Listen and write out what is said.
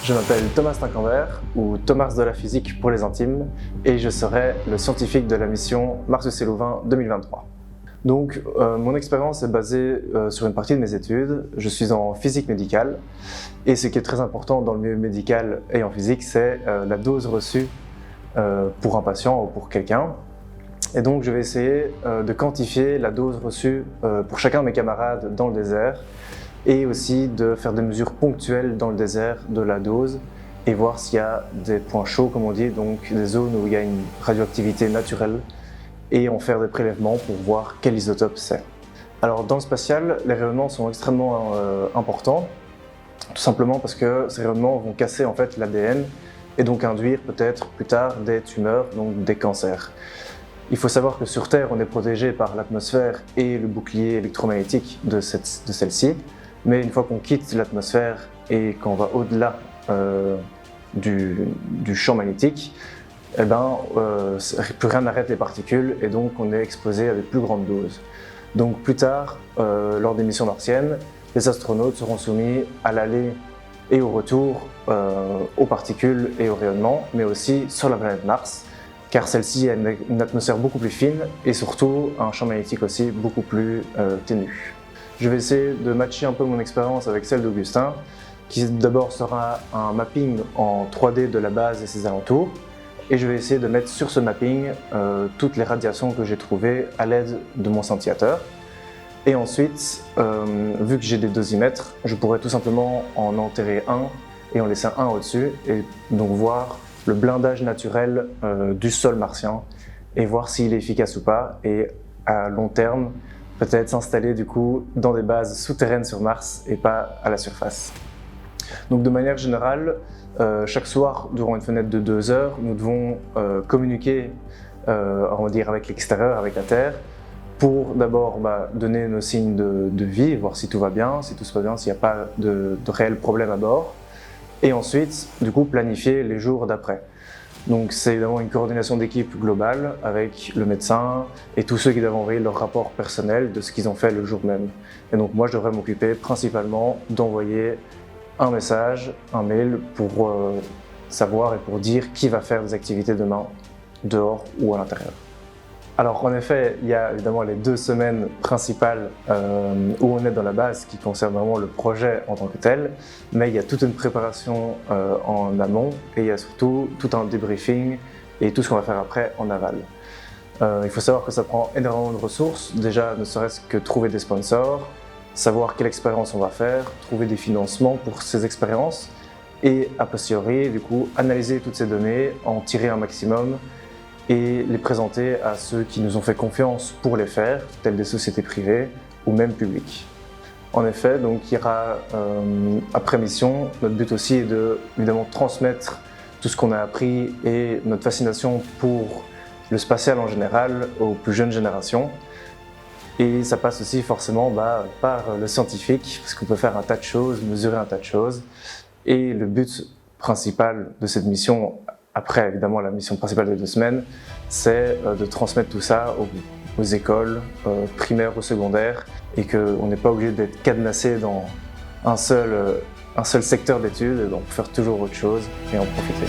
Je m'appelle Thomas Stincambert, ou Thomas de la physique pour les intimes, et je serai le scientifique de la mission Mars-Louvain 2023. Donc, mon expérience est basée sur une partie de mes études. Je suis en physique médicale, et ce qui est très important dans le milieu médical et en physique, c'est la dose reçue pour un patient ou pour quelqu'un. Et donc, je vais essayer de quantifier la dose reçue pour chacun de mes camarades dans le désert, et aussi de faire des mesures ponctuelles dans le désert de la dose et voir s'il y a des points chauds, comme on dit, donc des zones où il y a une radioactivité naturelle, et en faire des prélèvements pour voir quel isotope c'est. Alors dans le spatial, les rayonnements sont extrêmement importants, tout simplement parce que ces rayonnements vont casser en fait l'ADN et donc induire peut-être plus tard des tumeurs, donc des cancers. Il faut savoir que sur Terre, on est protégé par l'atmosphère et le bouclier électromagnétique de celle-ci. Mais une fois qu'on quitte l'atmosphère et qu'on va au-delà du champ magnétique, eh ben, plus rien n'arrête les particules et donc on est exposé à des plus grandes doses. Donc plus tard, lors des missions martiennes, les astronautes seront soumis à l'aller et au retour aux particules et aux rayonnements, mais aussi sur la planète Mars, car celle-ci a une atmosphère beaucoup plus fine et surtout un champ magnétique aussi beaucoup plus ténu. Je vais essayer de matcher un peu mon expérience avec celle d'Augustin, qui d'abord sera un mapping en 3D de la base et ses alentours, et je vais essayer de mettre sur ce mapping toutes les radiations que j'ai trouvées à l'aide de mon scintillateur. Et ensuite, vu que j'ai des dosimètres, je pourrais tout simplement en enterrer un et en laisser un au-dessus, et donc voir le blindage naturel du sol martien et voir s'il est efficace ou pas, et à long terme, peut-être s'installer du coup dans des bases souterraines sur Mars et pas à la surface. Donc de manière générale, chaque soir, durant une fenêtre de 2 heures, nous devons communiquer on va dire avec l'extérieur, avec la Terre, pour d'abord donner nos signes de vie, voir si tout va bien, si tout se passe bien, s'il n'y a pas de réels problèmes à bord, et ensuite, du coup, planifier les jours d'après. Donc c'est évidemment une coordination d'équipe globale avec le médecin et tous ceux qui doivent envoyer leur rapport personnel de ce qu'ils ont fait le jour même. Et donc moi je devrais m'occuper principalement d'envoyer un message, un mail pour savoir et pour dire qui va faire des activités demain, dehors ou à l'intérieur. Alors en effet, il y a évidemment les 2 semaines principales où on est dans la base qui concernent vraiment le projet en tant que tel, mais il y a toute une préparation en amont et il y a surtout tout un débriefing et tout ce qu'on va faire après en aval. Il faut savoir que ça prend énormément de ressources, déjà ne serait-ce que trouver des sponsors, savoir quelle expérience on va faire, trouver des financements pour ces expériences et a posteriori, du coup, analyser toutes ces données, en tirer un maximum et les présenter à ceux qui nous ont fait confiance pour les faire, telles des sociétés privées ou même publiques. En effet, donc, il y aura, après mission, notre but aussi est de évidemment transmettre tout ce qu'on a appris et notre fascination pour le spatial en général aux plus jeunes générations. Et ça passe aussi forcément par le scientifique, parce qu'on peut faire un tas de choses, mesurer un tas de choses. Et le but principal de cette mission, après évidemment la mission principale des 2 semaines, c'est de transmettre tout ça aux écoles primaires ou secondaires et qu'on n'est pas obligé d'être cadenassé dans un seul secteur d'études, et donc faire toujours autre chose et en profiter.